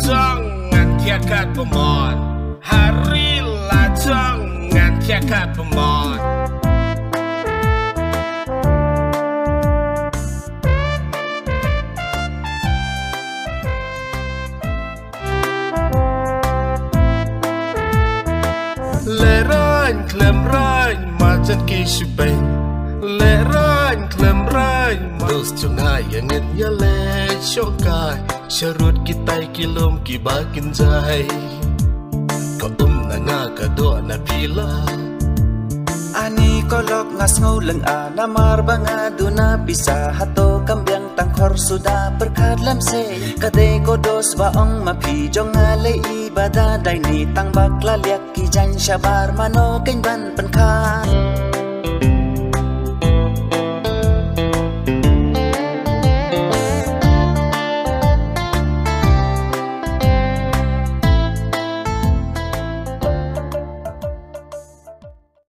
jangan tiakat pemon. Harilah jangan tiakat pemon. Lerain klem rain macam kisubeng. Lerain klem rain terus cungai yang ngenya le shokai. Syarut kita kilom kibakin jai. Kau nanga kado na pila. Ani kolok ngas ngulang namar banga duna bisa hato kambyang tangkor sudah berkat lamse. Kade kodos baong mapi jong ale ibadah dai ni tang bakla liak ki jan syabar mano ken ban penkan.